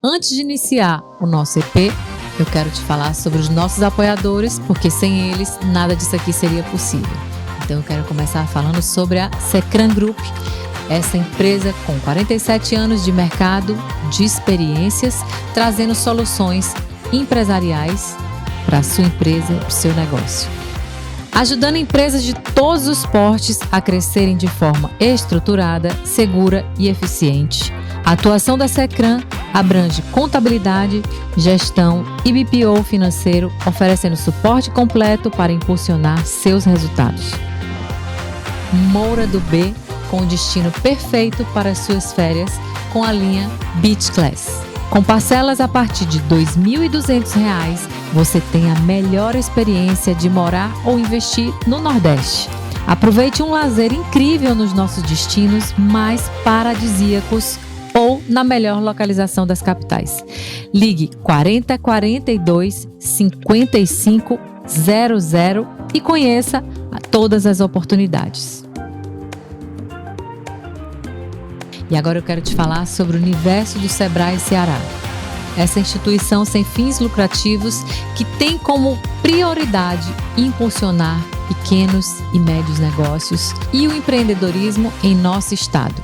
Antes de iniciar o nosso EP, eu quero te falar sobre os nossos apoiadores, porque sem eles nada disso aqui seria possível. Então eu quero começar falando sobre a Secran Group, essa empresa com 47 anos de mercado, de experiências, trazendo soluções empresariais para a sua empresa e para o seu negócio. Ajudando empresas de todos os portes a crescerem de forma estruturada, segura e eficiente. A atuação da Secran abrange contabilidade, gestão e BPO financeiro, oferecendo suporte completo para impulsionar seus resultados. Moura do B, com o destino perfeito para as suas férias, com a linha Beach Class. Com parcelas a partir de R$ 2.200, você tem a melhor experiência de morar ou investir no Nordeste. Aproveite um lazer incrível nos nossos destinos mais paradisíacos ou na melhor localização das capitais. Ligue 40 42 55 00 e conheça todas as oportunidades. E agora eu quero te falar sobre o universo do Sebrae Ceará. Essa instituição sem fins lucrativos que tem como prioridade impulsionar pequenos e médios negócios e o empreendedorismo em nosso estado.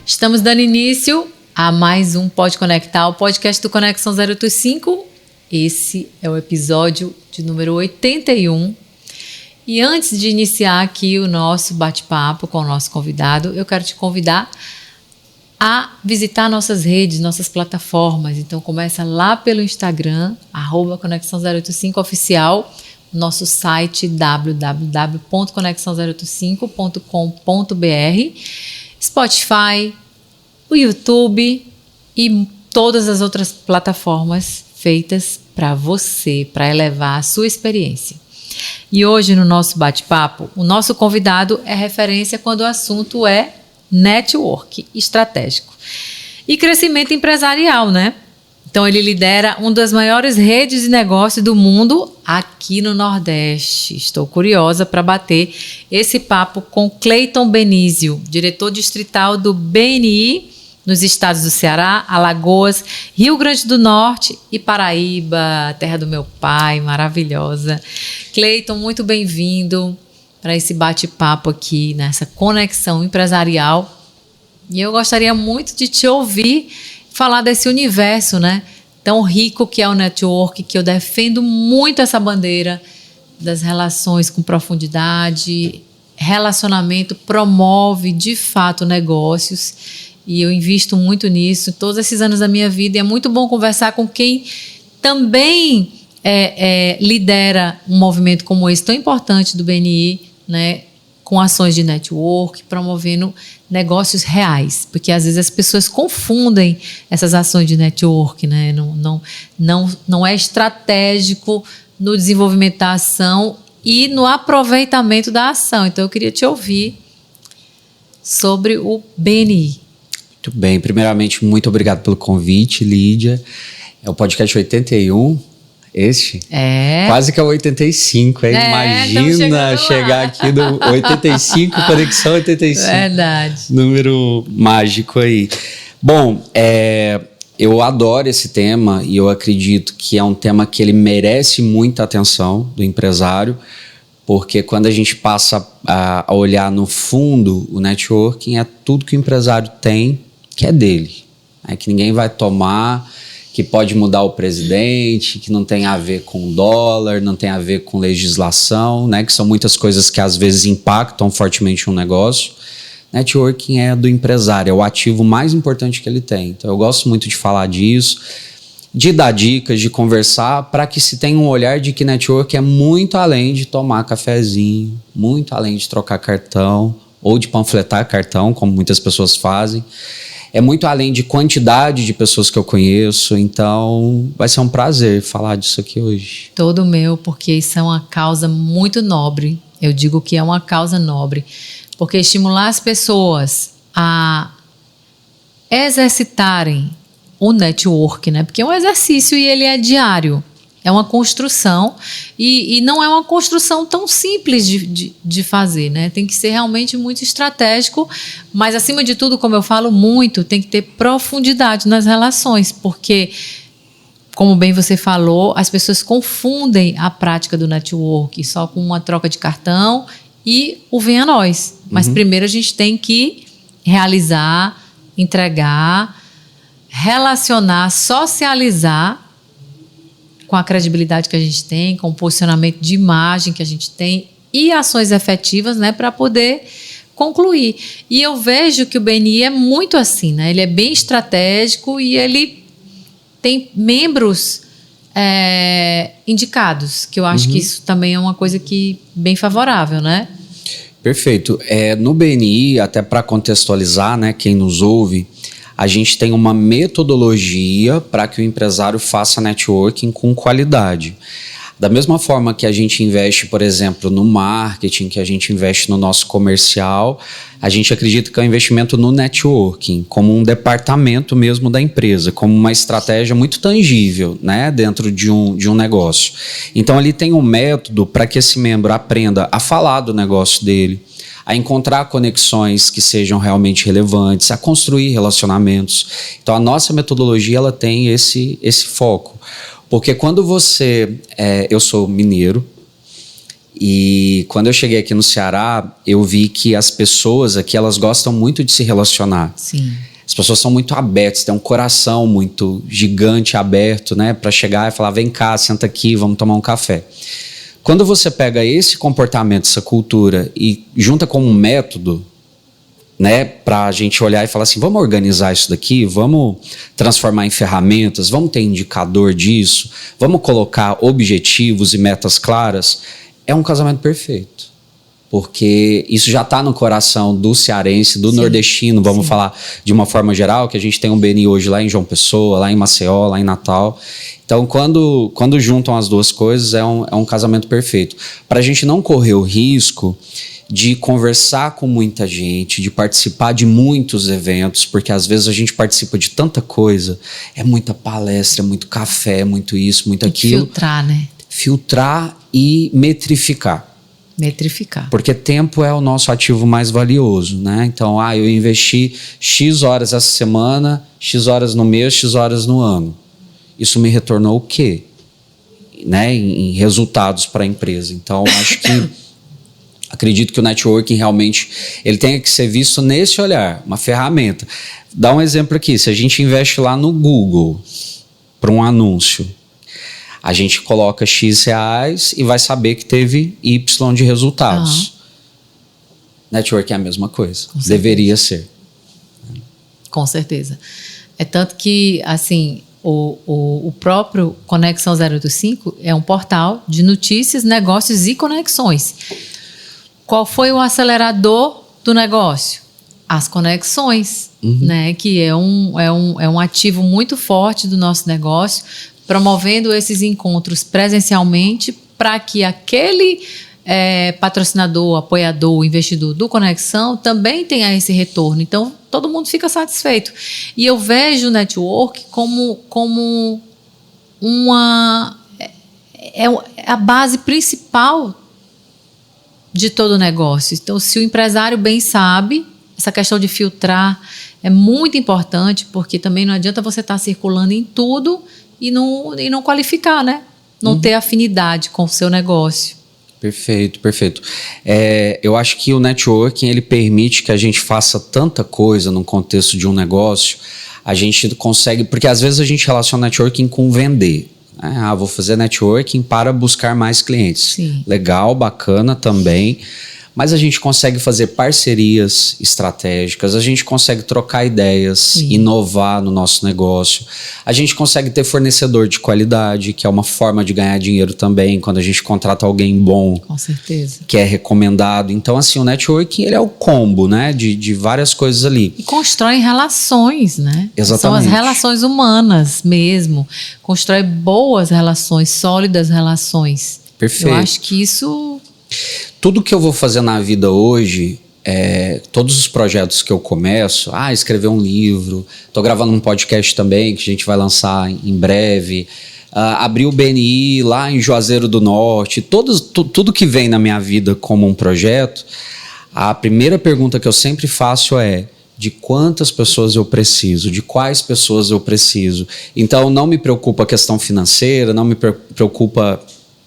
Estamos dando início a mais um Pode Conectar, o podcast do Conexão 085. Esse é o episódio de número 81. E antes de iniciar aqui o nosso bate-papo com o nosso convidado, eu quero te convidar a visitar nossas redes, nossas plataformas. Então começa lá pelo Instagram, @Conexão085oficial, nosso site www.conexão085.com.br, Spotify, o YouTube e todas as outras plataformas feitas para você, para elevar a sua experiência. E hoje no nosso bate-papo, o nosso convidado é referência quando o assunto é network estratégico e crescimento empresarial, né? Então ele lidera uma das maiores redes de negócio do mundo aqui no Nordeste. Estou curiosa para bater esse papo com Cleiton Benício, diretor distrital do BNI nos estados do Ceará, Alagoas, Rio Grande do Norte e Paraíba, terra do meu pai, maravilhosa. Cleiton, muito bem-vindo para esse bate-papo aqui, nessa conexão empresarial. E eu gostaria muito de te ouvir falar desse universo, né, tão rico que é o network, que eu defendo muito essa bandeira das relações com profundidade. Relacionamento promove, de fato, negócios. E eu invisto muito nisso todos esses anos da minha vida. E é muito bom conversar com quem também lidera um movimento como esse, tão importante do BNI, né, com ações de network, promovendo negócios reais, porque às vezes as pessoas confundem essas ações de network, né? Não é estratégico no desenvolvimento da ação e no aproveitamento da ação. Então eu queria te ouvir sobre o BNI. Muito bem, primeiramente muito obrigado pelo convite, Lídia. É o podcast 81. Este? Quase que é o 85, hein? Imagina chegar aqui no 85, Conexão 85. Verdade. Número mágico aí. Bom, eu adoro esse tema e eu acredito que é um tema que ele merece muita atenção do empresário, porque quando a gente passa a olhar no fundo, o networking é tudo que o empresário tem, que é dele. Que ninguém vai tomar, que pode mudar o presidente, que não tem a ver com dólar, não tem a ver com legislação, né? Que são muitas coisas que às vezes impactam fortemente um negócio. Networking é do empresário, é o ativo mais importante que ele tem. Então eu gosto muito de falar disso, de dar dicas, de conversar, para que se tenha um olhar de que network é muito além de tomar cafezinho, muito além de trocar cartão ou de panfletar cartão, como muitas pessoas fazem. É muito além de quantidade de pessoas que eu conheço, então vai ser um prazer falar disso aqui hoje. Todo meu, porque isso é uma causa muito nobre. Eu digo que é uma causa nobre, porque estimular as pessoas a exercitarem o network, né? Porque é um exercício e ele é diário. É uma construção e não é uma construção tão simples de fazer, né? Tem que ser realmente muito estratégico, mas acima de tudo, como eu falo muito, tem que ter profundidade nas relações, porque, como bem você falou, as pessoas confundem a prática do network só com uma troca de cartão e o vem a nós. Mas primeiro a gente tem que realizar, entregar, relacionar, socializar com a credibilidade que a gente tem, com o posicionamento de imagem que a gente tem e ações efetivas, né, para poder concluir. E eu vejo que o BNI é muito assim, né? Ele é bem estratégico e ele tem membros indicados, que eu acho que isso também é uma coisa que bem favorável, né? Perfeito. No BNI, até para contextualizar, né, quem nos ouve, a gente tem uma metodologia para que o empresário faça networking com qualidade. Da mesma forma que a gente investe, por exemplo, no marketing, que a gente investe no nosso comercial, a gente acredita que é um investimento no networking, como um departamento mesmo da empresa, como uma estratégia muito tangível, né, dentro de um negócio. Então, ali tem um método para que esse membro aprenda a falar do negócio dele, a encontrar conexões que sejam realmente relevantes, a construir relacionamentos. Então, a nossa metodologia ela tem esse foco. Porque quando eu sou mineiro, e quando eu cheguei aqui no Ceará, eu vi que as pessoas aqui, elas gostam muito de se relacionar. Sim. As pessoas são muito abertas, têm um coração muito gigante, aberto, né? Para chegar e falar, vem cá, senta aqui, vamos tomar um café. Quando você pega esse comportamento, essa cultura e junta com um método, né, para a gente olhar e falar assim, vamos organizar isso daqui, vamos transformar em ferramentas, vamos ter indicador disso, vamos colocar objetivos e metas claras, é um casamento perfeito. Porque isso já está no coração do cearense, do nordestino, vamos falar de uma forma geral, que a gente tem um BNI hoje lá em João Pessoa, lá em Maceió, lá em Natal. Então, quando juntam as duas coisas, é um casamento perfeito. Para a gente não correr o risco de conversar com muita gente, de participar de muitos eventos, porque às vezes a gente participa de tanta coisa, é muita palestra, é muito café, é muito isso, muito aquilo. Filtrar, né? Filtrar e metrificar. Metrificar. Porque tempo é o nosso ativo mais valioso, né? Então, eu investi X horas essa semana, X horas no mês, X horas no ano. Isso me retornou o quê? Né? Em resultados para a empresa. Então, acho que acredito que o networking realmente ele tenha que ser visto nesse olhar, uma ferramenta. Dá um exemplo aqui, se a gente investe lá no Google para um anúncio, a gente coloca X reais e vai saber que teve Y de resultados. Networking é a mesma coisa. Deveria ser. Com certeza. É tanto que, assim, o próprio Conexão 085 é um portal de notícias, negócios e conexões. Qual foi o acelerador do negócio? As conexões, né? Que é um ativo muito forte do nosso negócio, promovendo esses encontros presencialmente para que aquele patrocinador, apoiador, investidor do Conexão também tenha esse retorno. Então, todo mundo fica satisfeito. E eu vejo o network como a base principal de todo o negócio. Então, se o empresário bem sabe, essa questão de filtrar é muito importante, porque também não adianta você estar circulando em tudo e não qualificar, né? Não ter afinidade com o seu negócio. Perfeito, perfeito. Eu acho que o networking ele permite que a gente faça tanta coisa no contexto de um negócio, a gente consegue, porque às vezes a gente relaciona networking com vender. Vou fazer networking para buscar mais clientes. Sim. Legal, bacana também. Mas a gente consegue fazer parcerias estratégicas, a gente consegue trocar ideias, Sim. inovar no nosso negócio. A gente consegue ter fornecedor de qualidade, que é uma forma de ganhar dinheiro também, quando a gente contrata alguém bom. Com certeza. Que é recomendado. Então, assim, o networking ele é o combo, né, de várias coisas ali. E constrói relações, né? Exatamente. São as relações humanas mesmo. Constrói boas relações, sólidas relações. Perfeito. Eu acho que isso... Tudo que eu vou fazer na vida hoje, todos os projetos que eu começo, escrever um livro, estou gravando um podcast também que a gente vai lançar em breve, abrir o BNI lá em Juazeiro do Norte, tudo que vem na minha vida como um projeto, a primeira pergunta que eu sempre faço é: de quantas pessoas eu preciso, de quais pessoas eu preciso. Então não me preocupa a questão financeira, não me preocupa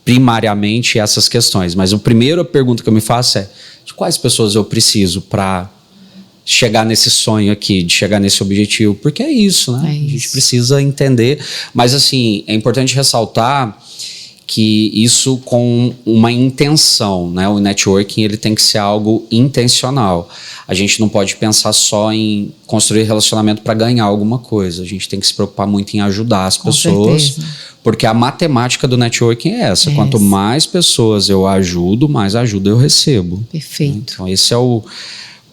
primariamente essas questões, mas a primeira pergunta que eu me faço é: de quais pessoas eu preciso para chegar nesse sonho aqui, de chegar nesse objetivo? Porque é isso, né? A gente precisa entender, mas assim, é importante ressaltar que isso com uma intenção, né? O networking, ele tem que ser algo intencional. A gente não pode pensar só em construir relacionamento para ganhar alguma coisa. A gente tem que se preocupar muito em ajudar as pessoas, porque a matemática do networking é essa. Quanto mais pessoas eu ajudo, mais ajuda eu recebo. Perfeito. Então esse é o...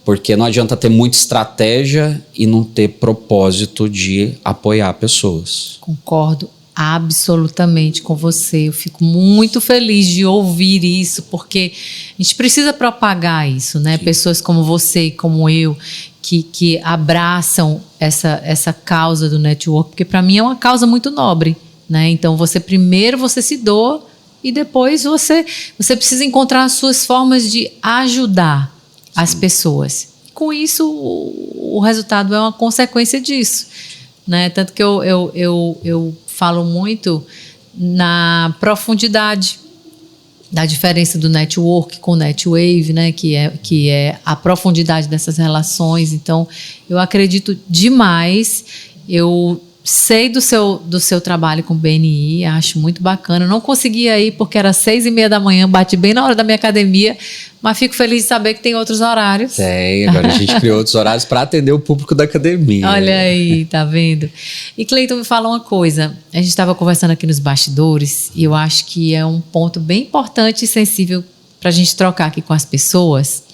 Porque não adianta ter muita estratégia e não ter propósito de apoiar pessoas. Concordo absolutamente com você. Eu fico muito feliz de ouvir isso, porque a gente precisa propagar isso, né? Sim. Pessoas como você e como eu, que abraçam essa causa do network, porque para mim é uma causa muito nobre, né? Então primeiro você se doa e depois você precisa encontrar as suas formas de ajudar as pessoas. Com isso, o resultado é uma consequência disso, né? Tanto que eu falo muito na profundidade da diferença do network com o netwave, né? Que é a profundidade dessas relações. Então, eu acredito demais. Eu sei do seu trabalho com o BNI, acho muito bacana. Eu não conseguia ir porque era 6:30 da manhã, bate bem na hora da minha academia, mas fico feliz de saber que tem outros horários. Tem, agora a gente criou outros horários para atender o público da academia. Olha aí, tá vendo? E Cleiton, me fala uma coisa, a gente estava conversando aqui nos bastidores e eu acho que é um ponto bem importante e sensível para a gente trocar aqui com as pessoas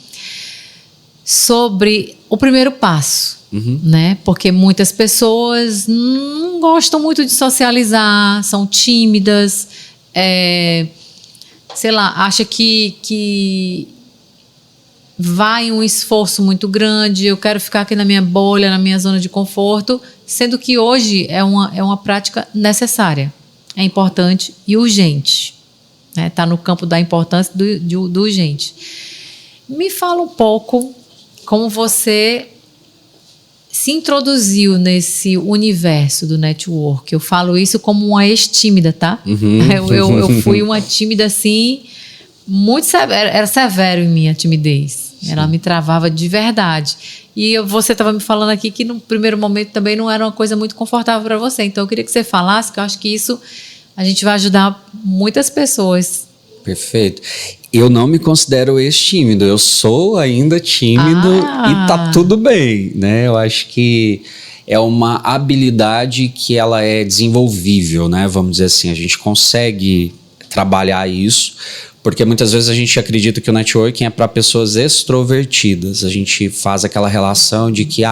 sobre o primeiro passo. Né? Porque muitas pessoas não gostam muito de socializar, são tímidas, sei lá, acha que vai um esforço muito grande, eu quero ficar aqui na minha bolha, na minha zona de conforto, sendo que hoje é uma prática necessária, é importante e urgente, né? Tá no campo da importância do urgente. Me fala um pouco como você se introduziu nesse universo do network. Eu falo isso como uma ex-tímida, tá? Eu fui uma tímida, assim, muito severa. Era severo em mim a timidez. Sim. Ela me travava de verdade. E você estava me falando aqui que no primeiro momento também não era uma coisa muito confortável para você. Então eu queria que você falasse, que eu acho que isso a gente vai ajudar muitas pessoas. Perfeito. Eu não me considero ex-tímido, eu sou ainda tímido e tá tudo bem, né? Eu acho que é uma habilidade que ela é desenvolvível, né? Vamos dizer assim, a gente consegue trabalhar isso, porque muitas vezes a gente acredita que o networking é para pessoas extrovertidas. A gente faz aquela relação de que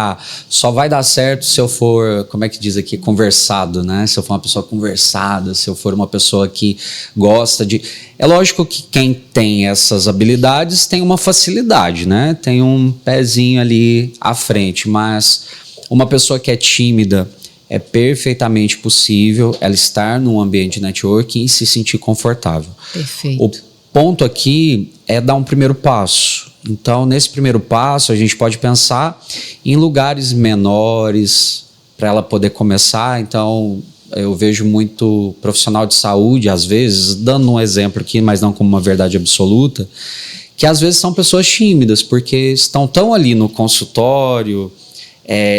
só vai dar certo se eu for, como é que diz aqui, conversado, né? Se eu for uma pessoa conversada, se eu for uma pessoa que gosta de... É lógico que quem tem essas habilidades tem uma facilidade, né? Tem um pezinho ali à frente, mas uma pessoa que é tímida, é perfeitamente possível ela estar num ambiente de networking e se sentir confortável. Perfeito. O ponto aqui é dar um primeiro passo. Então, nesse primeiro passo, a gente pode pensar em lugares menores para ela poder começar. Então, eu vejo muito profissional de saúde, às vezes, dando um exemplo aqui, mas não como uma verdade absoluta, que às vezes são pessoas tímidas, porque estão tão ali no consultório,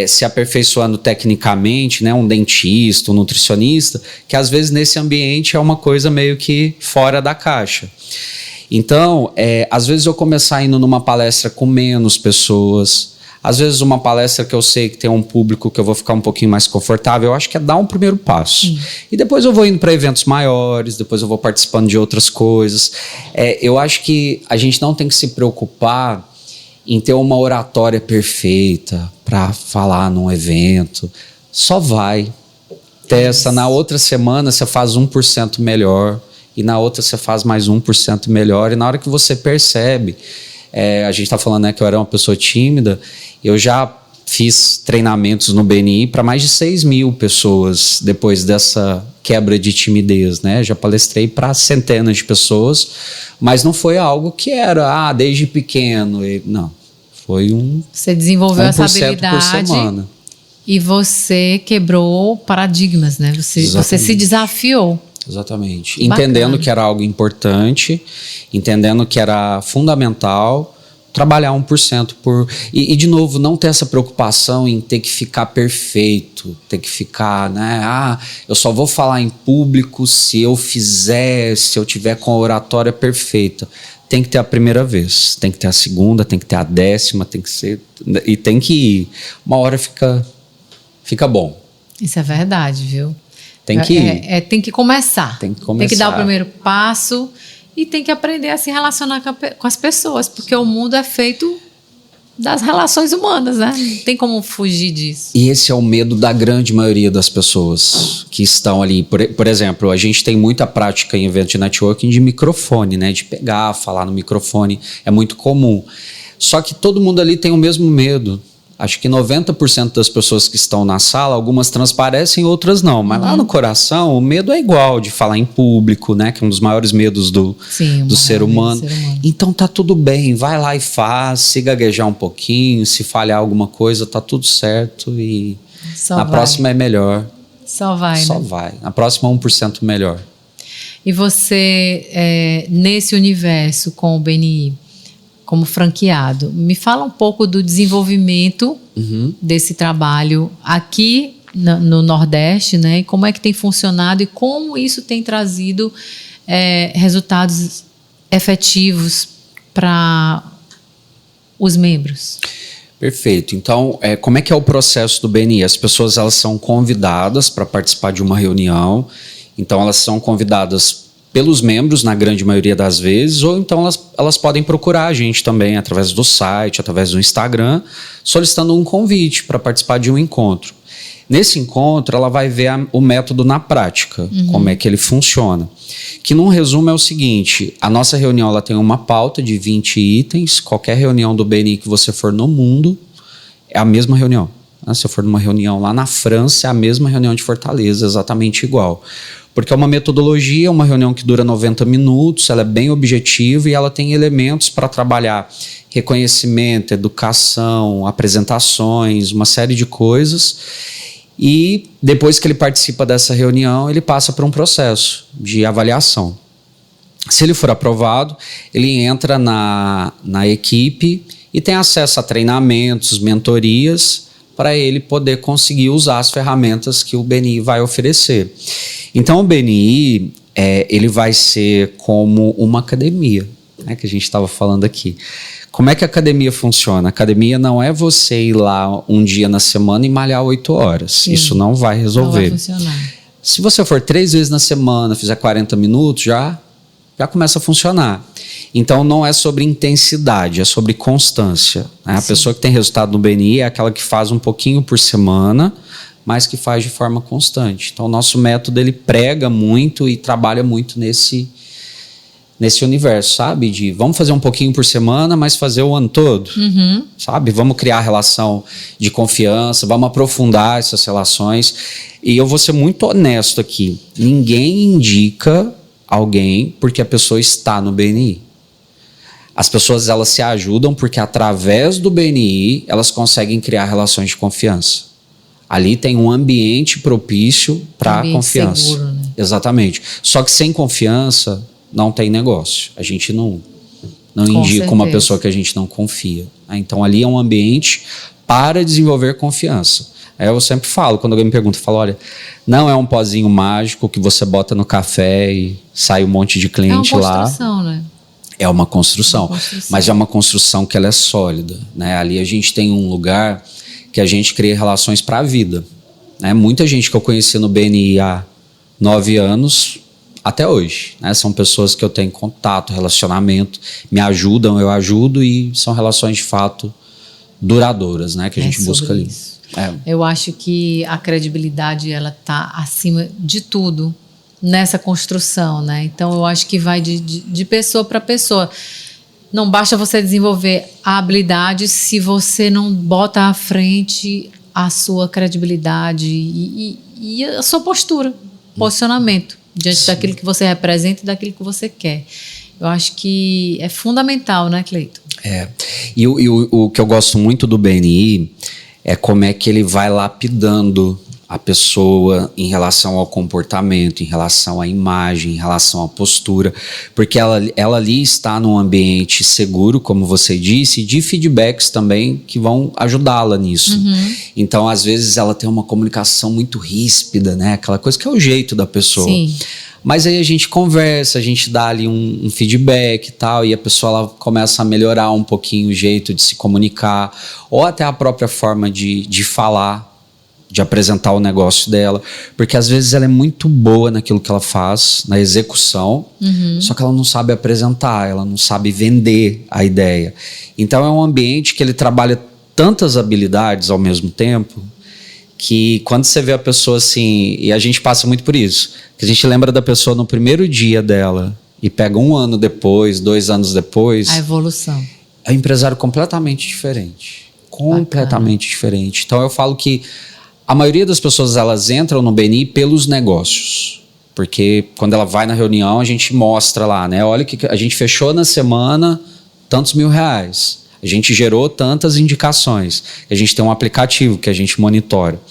se aperfeiçoando tecnicamente, né, um dentista, um nutricionista, que às vezes nesse ambiente é uma coisa meio que fora da caixa. Então, às vezes eu começar indo numa palestra com menos pessoas, às vezes uma palestra que eu sei que tem um público que eu vou ficar um pouquinho mais confortável, eu acho que é dar um primeiro passo. E depois eu vou indo para eventos maiores, depois eu vou participando de outras coisas. Eu acho que a gente não tem que se preocupar em ter uma oratória perfeita para falar num evento. Só vai, testa, na outra semana você faz 1% melhor, e na outra você faz mais 1% melhor, e na hora que você percebe, a gente está falando, né, que eu era uma pessoa tímida, eu já fiz treinamentos no BNI para mais de 6.000 pessoas depois dessa quebra de timidez, né? Já palestrei para centenas de pessoas, mas não foi algo que era desde pequeno. Não, foi Você desenvolveu essa habilidade por semana. E você quebrou paradigmas, né? Você se desafiou. Exatamente. Bacana. Entendendo que era algo importante, entendendo que era fundamental, trabalhar 1% por... E, de novo, não ter essa preocupação em ter que ficar perfeito, ter que ficar, né? Eu só vou falar em público se eu tiver com a oratória perfeita. Tem que ter a primeira vez, tem que ter a segunda, tem que ter a 10ª, tem que ser... E tem que ir. Uma hora fica bom. Isso é verdade, viu? Tem que ir. Tem que começar. Tem que dar o primeiro passo e tem que aprender a se relacionar com as pessoas, porque o mundo é feito das relações humanas, né? Não tem como fugir disso. E esse é o medo da grande maioria das pessoas que estão ali. Por exemplo, a gente tem muita prática em evento de networking de microfone, né? De pegar, falar no microfone. É muito comum. Só que todo mundo ali tem o mesmo medo. Acho que 90% das pessoas que estão na sala, algumas transparecem, outras não. Mas lá no coração, o medo é igual de falar em público, né? Que é um dos maiores medos do ser humano. Então tá tudo bem, vai lá e faz, se gaguejar um pouquinho, se falhar alguma coisa, tá tudo certo e na próxima é melhor. Só vai, Só vai. Na próxima 1% melhor. E você, nesse universo com o BNI, como franqueado, me fala um pouco do desenvolvimento desse trabalho aqui no Nordeste, né? E como é que tem funcionado e como isso tem trazido resultados efetivos para os membros. Perfeito. Então, como é que é o processo do BNI? As pessoas elas são convidadas para participar de uma reunião, então elas são convidadas pelos membros, na grande maioria das vezes, ou então elas podem procurar a gente também através do site, através do Instagram, solicitando um convite para participar de um encontro. Nesse encontro, ela vai ver o método na prática, como é que ele funciona. Que, num resumo, é o seguinte: a nossa reunião ela tem uma pauta de 20 itens, qualquer reunião do BNI que você for no mundo, é a mesma reunião. Se eu for numa reunião lá na França, é a mesma reunião de Fortaleza, exatamente igual. Porque é uma metodologia, uma reunião que dura 90 minutos, ela é bem objetiva e ela tem elementos para trabalhar reconhecimento, educação, apresentações, uma série de coisas. E depois que ele participa dessa reunião, ele passa por um processo de avaliação. Se ele for aprovado, ele entra na equipe e tem acesso a treinamentos, mentorias, para ele poder conseguir usar as ferramentas que o BNI vai oferecer. Então, o BNI ele vai ser como uma academia, né, que a gente estava falando aqui. Como é que a academia funciona? A academia não é você ir lá um dia na semana e malhar 8 horas. Sim. Isso não vai resolver. Não vai funcionar. Se você for 3 vezes na semana, fizer 40 minutos, já começa a funcionar. Então, não é sobre intensidade, é sobre constância. Né? A pessoa que tem resultado no BNI é aquela que faz um pouquinho por semana, mas que faz de forma constante. Então, o nosso método ele prega muito e trabalha muito nesse universo, sabe? De vamos fazer um pouquinho por semana, mas fazer o ano todo, sabe? Vamos criar relação de confiança, vamos aprofundar essas relações. E eu vou ser muito honesto aqui, ninguém indica alguém porque a pessoa está no BNI. As pessoas elas se ajudam porque através do BNI elas conseguem criar relações de confiança. Ali tem um ambiente propício para a confiança. Seguro, né? Exatamente. Só que sem confiança não tem negócio. A gente não indica uma pessoa que a gente não confia. Então ali é um ambiente para desenvolver confiança. Eu sempre falo, quando alguém me pergunta, eu falo, olha, não é um pozinho mágico que você bota no café e sai um monte de cliente lá. É uma construção, né? É uma construção, mas é uma construção que ela é sólida, né? Ali a gente tem um lugar que a gente cria relações para a vida, né? Muita gente que eu conheci no BNI há 9 anos, até hoje, né? São pessoas que eu tenho contato, relacionamento, me ajudam, eu ajudo e são relações de fato duradouras, né? Que a gente busca ali. Eu acho que a credibilidade ela está acima de tudo nessa construção, né? Então eu acho que vai de pessoa para pessoa. não basta você desenvolver a habilidade se você não bota à frente a sua credibilidade e a sua postura, posicionamento diante daquilo que você representa e daquilo que você quer. Eu acho que é fundamental, né, Cleiton? E o que eu gosto muito do BNI é como é que ele vai lapidando a pessoa em relação ao comportamento, em relação à imagem, em relação à postura, porque ela ali está num ambiente seguro, como você disse, e de feedbacks também que vão ajudá-la nisso. Então, às vezes, ela tem uma comunicação muito ríspida, né? Aquela coisa que é o jeito da pessoa. Sim. Mas aí a gente conversa, a gente dá ali um feedback e tal, e a pessoa ela começa a melhorar um pouquinho o jeito de se comunicar, ou até a própria forma de falar, de apresentar o negócio dela, porque às vezes ela é muito boa naquilo que ela faz, na execução, só que ela não sabe apresentar, ela não sabe vender a ideia. Então é um ambiente que ele trabalha tantas habilidades ao mesmo tempo, que quando você vê a pessoa assim, e a gente passa muito por isso, que a gente lembra da pessoa no primeiro dia dela e pega 1 ano depois, 2 anos depois, A evolução. é um empresário completamente diferente. Completamente diferente. Então eu falo que a maioria das pessoas elas entram no BNI pelos negócios. Porque quando ela vai na reunião, a gente mostra lá, né? Olha que a gente fechou na semana tantos R$1.000. A gente gerou tantas indicações. A gente tem um aplicativo que a gente monitora.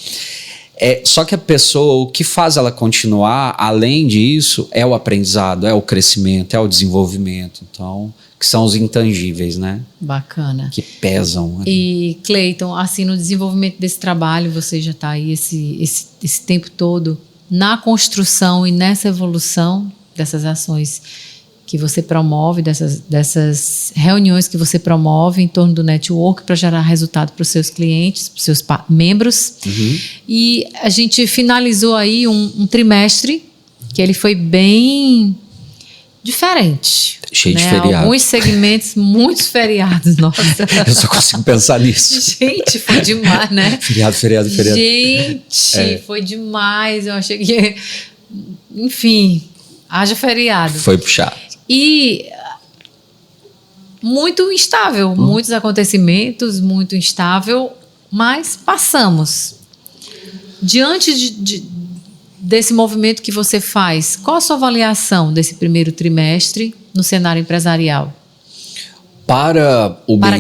Só que a pessoa, o que faz ela continuar, além disso, é o aprendizado, é o crescimento, é o desenvolvimento. Então, que são os intangíveis, né? Bacana. Que pesam. Né? E, Cleiton, assim, no desenvolvimento desse trabalho, você já está aí esse tempo todo na construção e nessa evolução dessas ações que você promove, dessas reuniões que você promove em torno do network para gerar resultado para os seus clientes, para os seus membros. E a gente finalizou aí um trimestre que ele foi bem diferente. Cheio de feriados. Alguns segmentos, muitos feriados, nossa. Eu só consigo pensar nisso. Gente, foi demais, né? Feriado. Gente, foi demais. Eu achei que... Enfim, haja feriado. Foi puxado. E muito instável, muitos acontecimentos, muito instável, mas passamos. Diante desse movimento que você faz, qual a sua avaliação desse primeiro trimestre no cenário empresarial? Para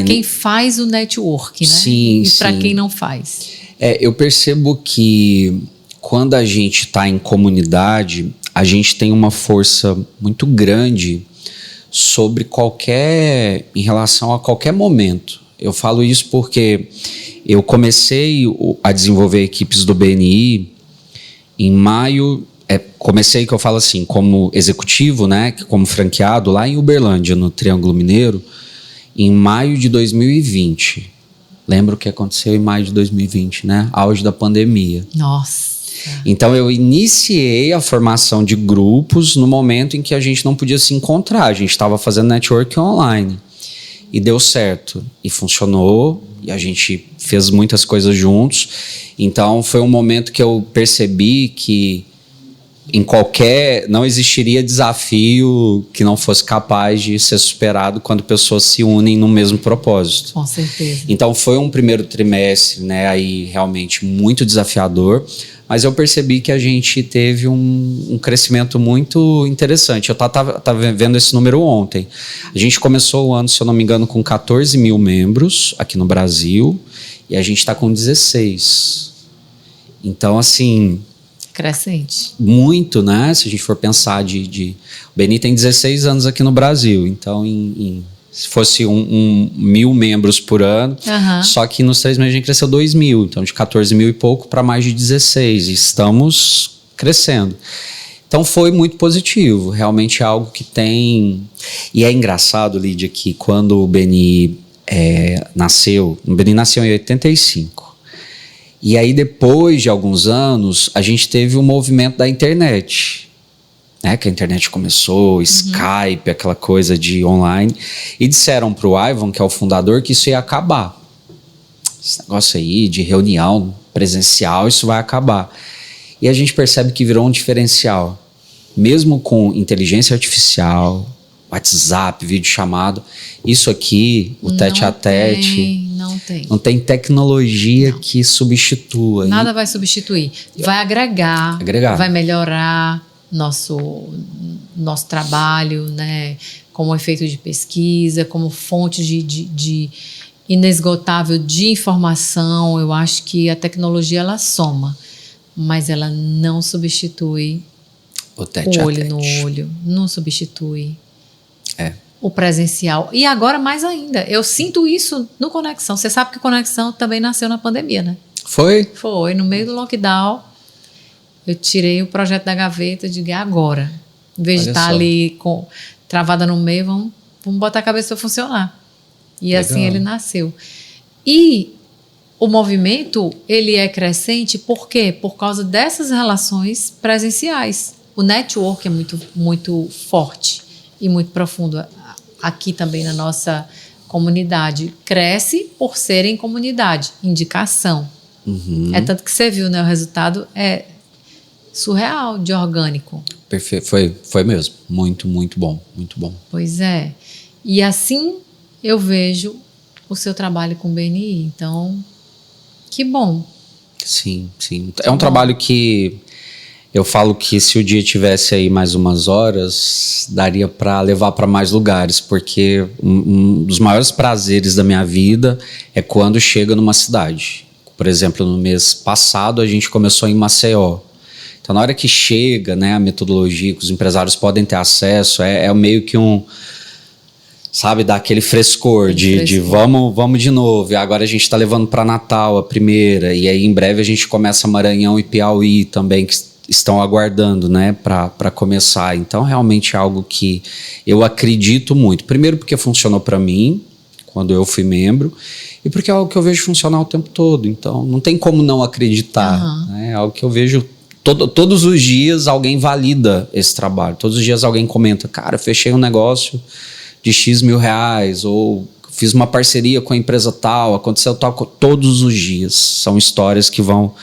quem faz o network, né? Sim, e para quem não faz. Eu percebo que quando a gente está em comunidade, a gente tem uma força muito grande em relação a qualquer momento. Eu falo isso porque eu comecei a desenvolver equipes do BNI em maio. Comecei, que eu falo assim, como executivo, né, como franqueado lá em Uberlândia, no Triângulo Mineiro, em maio de 2020. Lembro o que aconteceu em maio de 2020, né? Auge da pandemia. Nossa. Então eu iniciei a formação de grupos no momento em que a gente não podia se encontrar. A gente estava fazendo network online. E deu certo. E funcionou. E a gente fez muitas coisas juntos. Então foi um momento que eu percebi que não existiria desafio que não fosse capaz de ser superado quando pessoas se unem no mesmo propósito. Com certeza. Então foi um primeiro trimestre, né, aí realmente muito desafiador, mas eu percebi que a gente teve um crescimento muito interessante. Eu estava vendo esse número ontem. A gente começou o ano, se eu não me engano, com 14 mil membros aqui no Brasil e a gente está com 16. Então, assim... Crescente. Muito, né? Se a gente for pensar o BNI tem 16 anos aqui no Brasil, então se fosse 1.000 membros por ano, só que nos 3 meses a gente cresceu 2.000, então de 14 mil e pouco para mais de 16, e estamos crescendo. Então foi muito positivo, realmente é algo que tem... E é engraçado, Lídia, que quando o BNI nasceu em 85, e aí, depois de alguns anos, a gente teve um movimento da internet, né? Que a internet começou, Skype, aquela coisa de online, e disseram para o Ivan, que é o fundador, que isso ia acabar. Esse negócio aí de reunião presencial, isso vai acabar. E a gente percebe que virou um diferencial. Mesmo com inteligência artificial, WhatsApp, videochamada. Isso aqui, o tete-a-tete, não tem tecnologia que substitua. Nada vai substituir. Vai agregar. Vai melhorar nosso trabalho, né? Como efeito de pesquisa, como fonte de inesgotável de informação. Eu acho que a tecnologia, ela soma, mas ela não substitui o olho no olho, não substitui o presencial. E agora mais ainda, eu sinto isso no Conexão. Você sabe que o Conexão também nasceu na pandemia, né? Foi? Foi, no meio do lockdown. Eu tirei o projeto da gaveta e digo, agora. Em vez de estar ali travada no meio, vamos botar a cabeça para funcionar. E assim ele nasceu. E o movimento, ele é crescente, por quê? Por causa dessas relações presenciais. O network é muito, muito forte e muito profundo aqui também na nossa comunidade. Cresce por ser em comunidade, indicação. É tanto que você viu, né? O resultado é surreal de orgânico. Perfeito, foi mesmo. Muito, muito bom, muito bom. Pois é. E assim eu vejo o seu trabalho com o BNI. Então, que bom. Sim. É um trabalho que eu falo que se o dia tivesse aí mais umas horas, daria para levar para mais lugares, porque um dos maiores prazeres da minha vida é quando chega numa cidade. Por exemplo, no mês passado a gente começou em Maceió. Então, na hora que chega, né, a metodologia que os empresários podem ter acesso, é meio que sabe, dá aquele frescor de vamos de novo. E agora a gente está levando para Natal a primeira, e aí em breve a gente começa Maranhão e Piauí também, que estão aguardando, né, para começar. Então, realmente é algo que eu acredito muito. Primeiro porque funcionou para mim, quando eu fui membro, e porque é algo que eu vejo funcionar o tempo todo. Então, não tem como não acreditar. Né? É algo que eu vejo todos os dias alguém valida esse trabalho. Todos os dias alguém comenta, cara, eu fechei um negócio de X mil reais, ou fiz uma parceria com a empresa tal, aconteceu tal. Todos os dias são histórias que vão...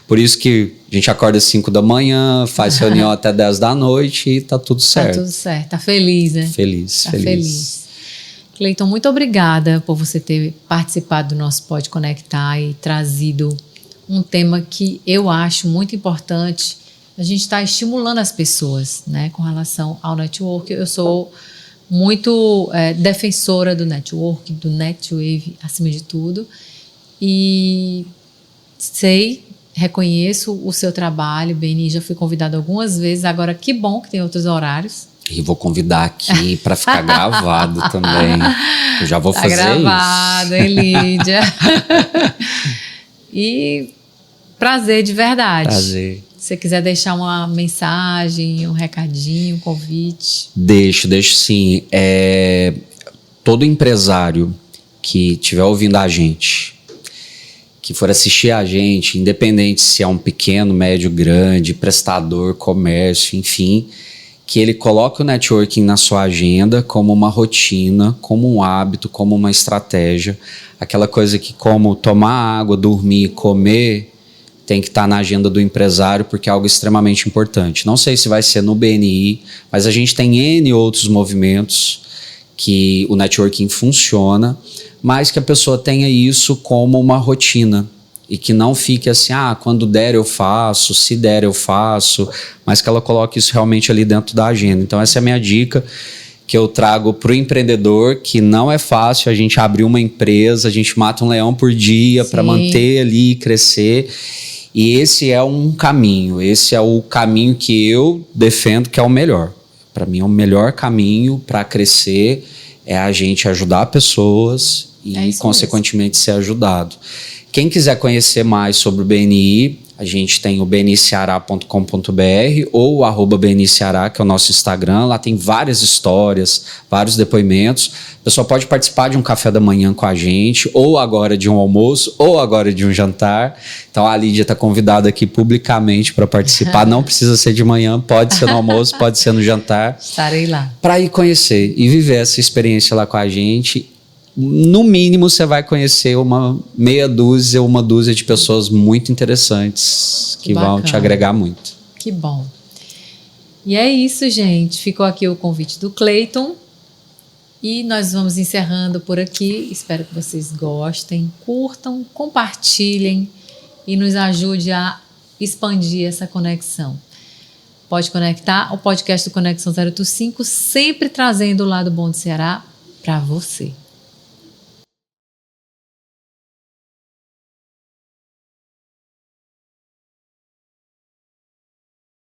Por isso que a gente acorda às 5 da manhã, faz reunião até 10 da noite e tá tudo certo. Tá tudo certo, tá feliz, né? Feliz. Cleiton, muito obrigada por você ter participado do nosso Pode Conectar e trazido um tema que eu acho muito importante. A gente está estimulando as pessoas, né, com relação ao network. Eu sou muito defensora do network, do NetWave, acima de tudo. E reconheço o seu trabalho, BNI, já fui convidada algumas vezes. Agora, que bom que tem outros horários. E vou convidar aqui para ficar gravado também. Eu já vou fazer gravado, isso. Hein, Lídia? E prazer de verdade. Prazer. Se você quiser deixar uma mensagem, um recadinho, um convite. Deixo sim. Todo empresário que estiver ouvindo a gente, que for assistir a gente, independente se é um pequeno, médio, grande, prestador, comércio, enfim, que ele coloque o networking na sua agenda como uma rotina, como um hábito, como uma estratégia. Aquela coisa que, como tomar água, dormir, comer, tem que estar na agenda do empresário, porque é algo extremamente importante. Não sei se vai ser no BNI, mas a gente tem N outros movimentos que o networking funciona, mas que a pessoa tenha isso como uma rotina. E que não fique assim, quando der eu faço, se der eu faço, mas que ela coloque isso realmente ali dentro da agenda. Então essa é a minha dica que eu trago para o empreendedor, que não é fácil a gente abrir uma empresa, a gente mata um leão por dia para manter ali e crescer. E esse é um caminho, esse é o caminho que eu defendo que é o melhor. Para mim, o melhor caminho para crescer é a gente ajudar pessoas e, consequentemente, ser ajudado. Quem quiser conhecer mais sobre o BNI, a gente tem o bniceará.com.br ou o @bniceará, que é o nosso Instagram. Lá tem várias histórias, vários depoimentos. A pessoa pode participar de um café da manhã com a gente, ou agora de um almoço, ou agora de um jantar. Então a Lídia está convidada aqui publicamente para participar. Não precisa ser de manhã, pode ser no almoço, pode ser no jantar. Estarei lá. Para ir conhecer e viver essa experiência lá com a gente. No mínimo, você vai conhecer uma meia dúzia, uma dúzia de pessoas muito interessantes que vão te agregar muito. Que bom. E é isso, gente. Ficou aqui o convite do Cleiton E nós vamos encerrando por aqui. Espero que vocês gostem, curtam, compartilhem e nos ajude a expandir essa conexão. Pode conectar o podcast do Conexão 085, sempre trazendo o lado bom do Ceará para você.